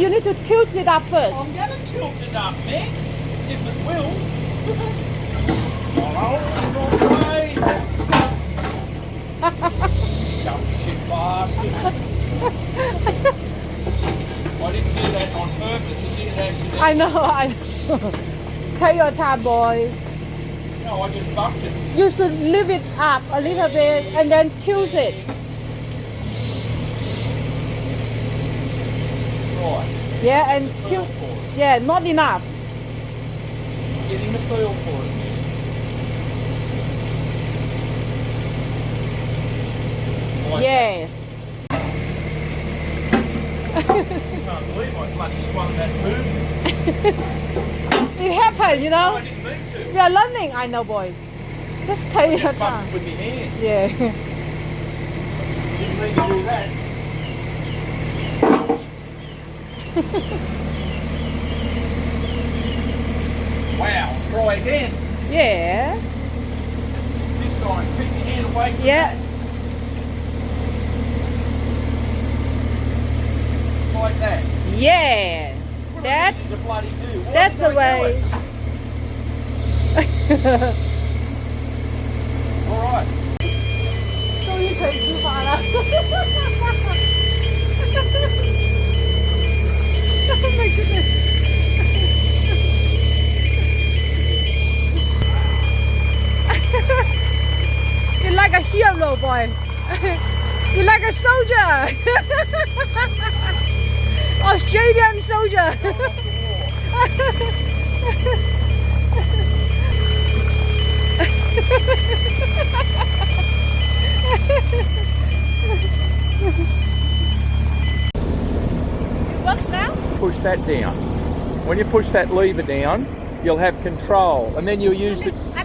you need to tilt it up first. I'm going to tilt it up, Nick, if it will. Oh, wrong way. Dumb shit bastard. I didn't do that on purpose. It didn't actually. I know. Take your time, boy. No, I just bumped it. You should lift it up a little bit and then tilt it. Right. Yeah, and tilt. Yeah, not enough. Getting the feel for it. Like Yes. I can't believe I bloody swung that move. It happened, you No, know. I didn't mean to. We are learning, I know, boy. Just take your Just bumped time. it with my hand. Yeah. Didn't mean to do that. Wow, try again. Yeah. This time, keep your hand away from Yeah. that. Like that. Yeah. What do I That's need to bloody do? Why that's did the I do way. it? All right. 终于可以出发了。Oh my goodness. You're like a hero, boy. You're like a soldier. Australian soldier. It works now? Push that down. When you push that lever down, you'll have control, and then you'll use the. I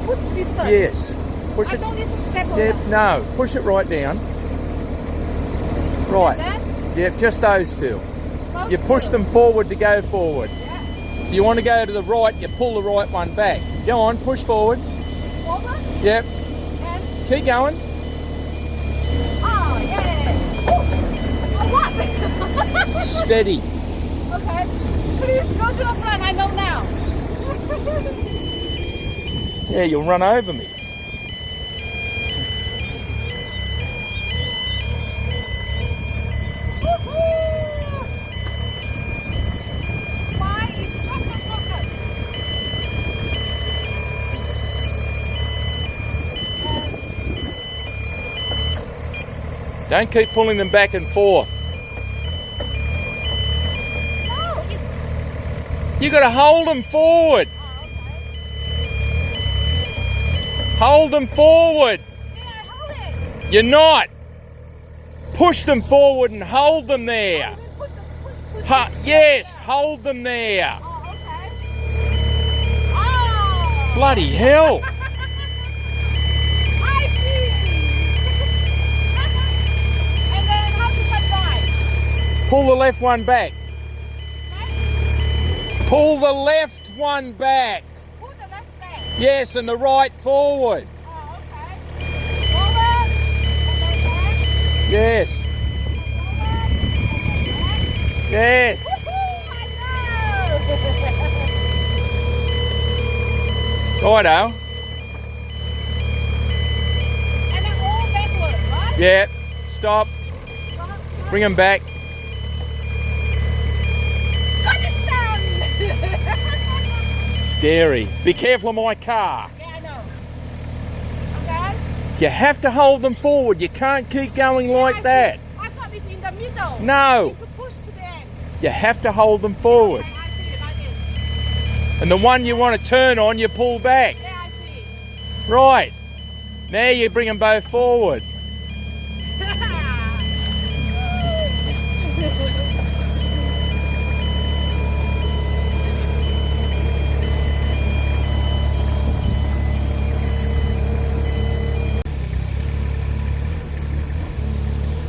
push this first. Yes. Push I it. don't need to step over. Yeah, no. Push it right down. Right. That? Yeah, just those two. Both You push two. them forward to go forward. Yeah. If you want to go to the right, you pull the right one back. Go on, push forward. Forward Yep. and Keep going. oh yeah. Oh, what? Steady. Okay. Please go to the front. I know now. Yeah, you'll run over me. Why is rocket? Don't keep pulling them back and forth. No, it's You got to hold them forward. okay. Hold them forward. Yeah, hold it. You're not. Push them forward and hold them there. Push to Yes, hold them there. Oh, okay. Oh. Bloody hell. I see. And then how to cut right? Pull the left one back. Okay. Pull the left one back. Pull the left back. Yes, and the right forward. Oh, okay. Forward. And then back. Yes. Forward. And then back. Yes. Woohoo! I know. Righto. And then all backward, right? Yeah. Stop. Bring them back. Got it done! Scary. Be careful of my car. Yeah, I know. Okay? You have to hold them forward. You can't keep going like that. I thought it's in the middle. No. You could push to the end. You have to hold them forward. Okay, I see it like this. And the one you want to turn on, you pull back. Yeah, I see. Right. Now you bring them both forward.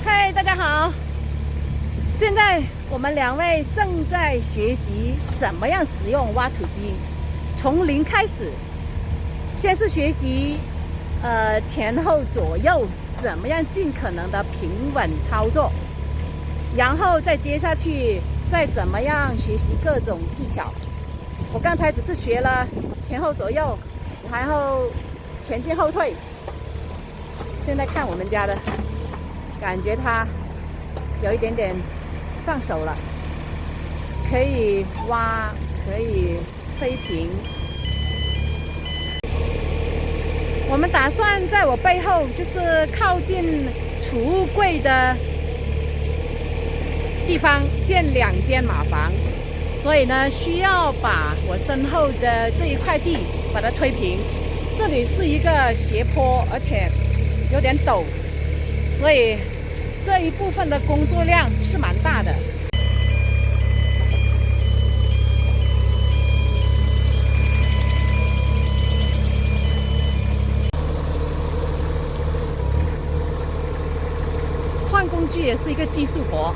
Hi， 大家好。现在我们两位正在学习怎么样使用挖土机，从零开始。先是学习前后左右怎么样尽可能的平稳操作，然后再接下去再怎么样学习各种技巧。我刚才只是学了前后左右，然后前进后退。现在看我们家的，感觉它有一点点上手了，可以挖，可以推平。我们打算在我背后，就是靠近储物柜的地方建2间马房，所以呢，需要把我身后的这一块地把它推平。这里是一个斜坡，而且有点陡，所以这一部分的工作量是蛮大的。换工具也是一个技术活。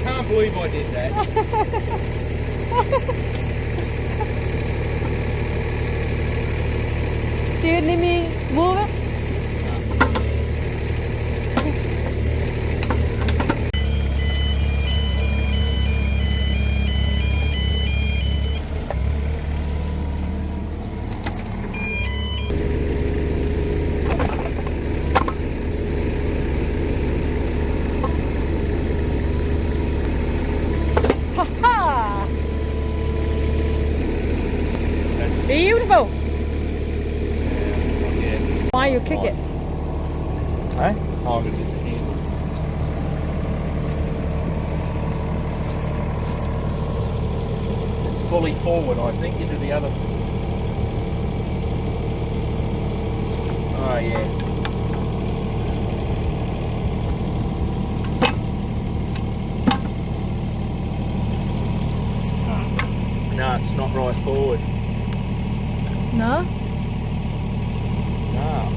Can't believe I did that. Do you need me move it? Beautiful. Yeah. Why you kick it? Hey? Oh, I'm going to get the handle. It's fully forward, I think, into the other. Oh, yeah. No, it's not right forward. No? No.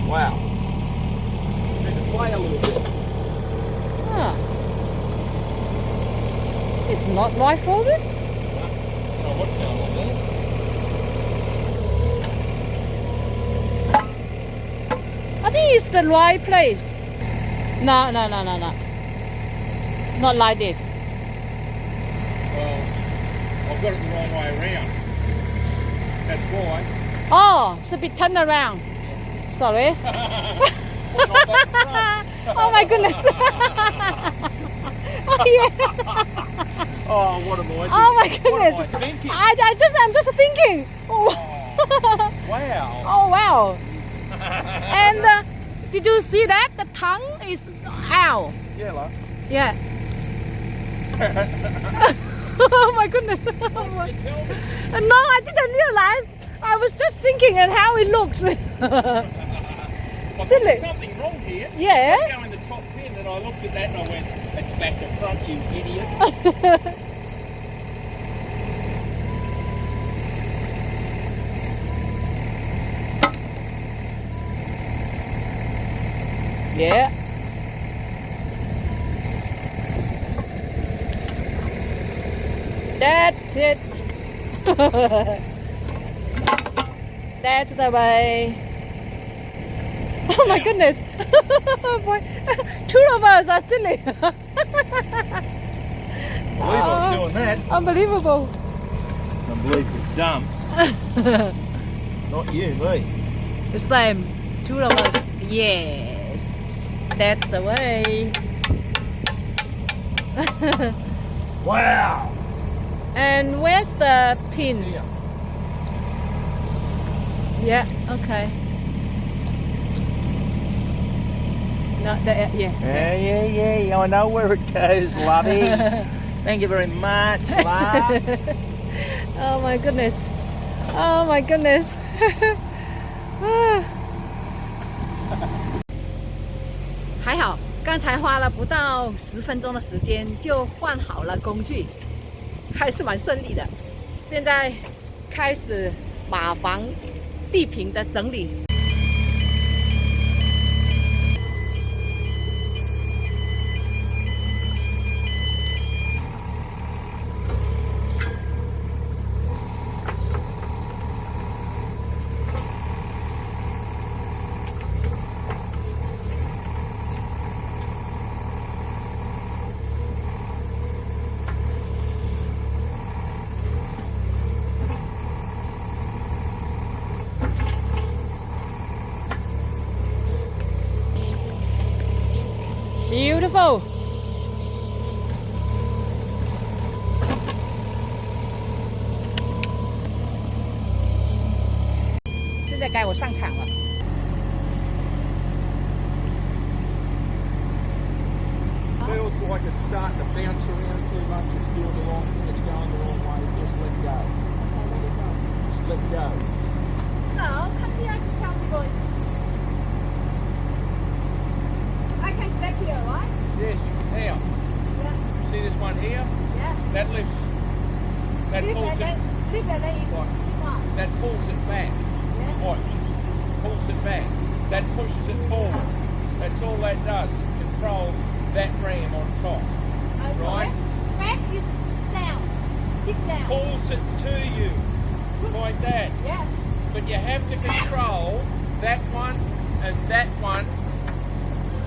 Wow. Need to play a little bit. Ah. It's not right forward? I don't know what's going on there. I think it's the right place. No. Not like this. Well, I've got it the wrong way around. That's why. Oh, it's a bit turned around. Sorry. Oh my goodness. Oh yeah. Oh, what am I? Oh my goodness. What am I thinking? I'm just thinking. Oh. Wow. Oh wow. And did you see that? The tongue is out. Yeah, love. Yeah. Oh my goodness. What did you tell me? No, I didn't realize. I was just thinking at how it looks. I Silly. thought there's something wrong here. Yeah. I go in the top pin and I looked at that and I went, it's back to front, you idiot. Yeah. That's it. That's the way. Oh my goodness. Boy, 2 of us are silly. I believe I was doing that. Unbelievable. I believe it's dumb. Not you, me. The same. 2 of us. Yes. That's the way. Wow. And where's the pin? Yeah. Yeah, okay. No, Yeah. I know where it goes, lovey. Thank you very much, love. Oh my goodness. Oh my goodness. 还好，刚才花了不到10分钟的时间就换好了工具，还是蛮顺利的。现在开始马房地坪的整理。Beautiful。现在该我上场了。Feels like it's starting to bounce around too much. It's doing the wrong. It's going the wrong way. Just let go. Just let go. So, come here to tell me going. I can step here, right? Yes, you can. Now, Yeah. see this one here? Yeah. That lifts. That Lift pulls and then, it. lift and then you Right. lift up. That pulls it back. Yeah. Watch. Pulls it back. That pushes it forward. That's all that does. It controls that ram on top. Sorry. Right. Back is down. Deep down. Pulls it to you. Like that. Yeah. But you have to control that one and that one.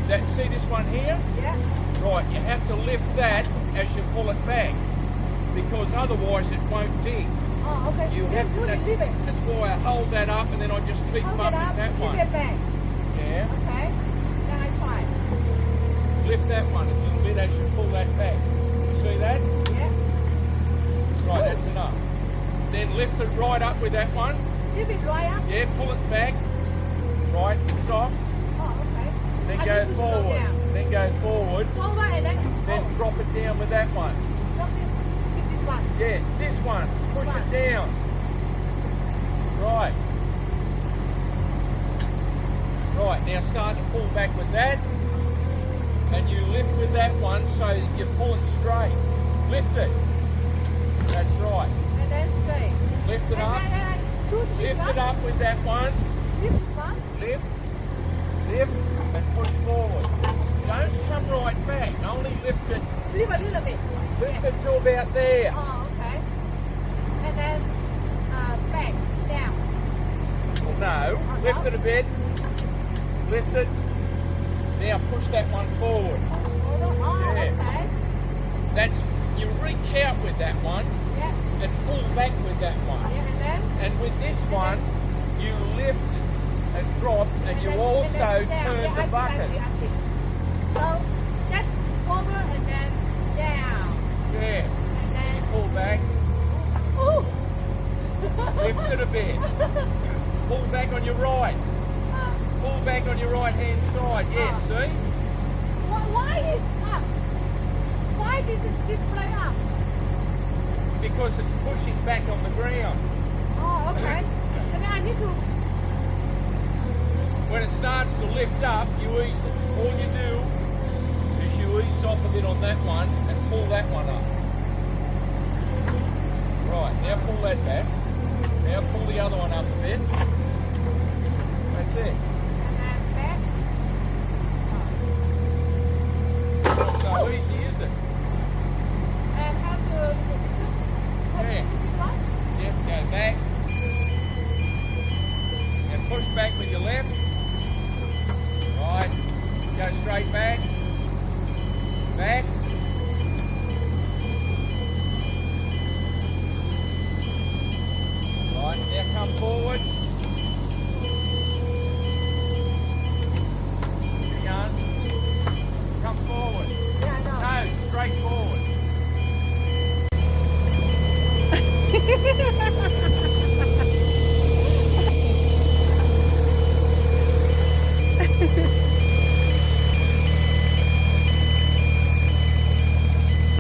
That, see this one here? Yeah. Right, you have to lift that as you pull it back. Because otherwise it won't dig. Oh, okay. You have to, leave it. that's why I hold that up and then I just keep Hold it bumping up. that one. Lift it back. Yeah. Okay. Then I try. Lift that one a little bit as you pull that back. See that? Yeah. Right, that's enough. Then lift it right up with that one. Lift it right up. Yeah, pull it back. Right, stop. Oh, okay. Then I go need to slow forward. down. Then go forward. Forward and then Drop it down with that one. drop it with this one. Yeah, this one. Push one. it down. Right. Right, now start to pull back with that. And you lift with that one so that you pull it straight. Lift it. That's right. And then straight. Lift it And up. then push this Lift one. it up with that one. Lift this one. Lift. Lift. And push forward. Don't come right back. Only lift it. Lift a little bit. Lift it to about there. Oh, okay. And then back, down. Well, no. Lift it a bit. Lift it. Now push that one forward. Oh, Yeah. okay. That's, you reach out with that one Yeah. and pull back with that one. Yeah, and then And with this one, you lift and drop and you also down. turn Yeah, the I bucket. see. So that's forward and then down. Yeah. And then Pull back. ooh. Lift it a bit. Pull back on your right. Pull back on your right hand side. Yes, see? Why is up? Why is it display up? Because it's pushing back on the ground. Oh, okay. And then I need to. When it starts to lift up, you ease it. All you do is you ease off a bit on that one and pull that one up. Right, now pull that back. Now pull the other one up a bit. That's it. And then back. Not so easy, is it? And how to fix it? Yeah. This one? Yep, go back. And push back with your left. Right. Go straight back. Back. Right, now come forward. Hang on. Come forward. Yeah, I know. No, straight forward.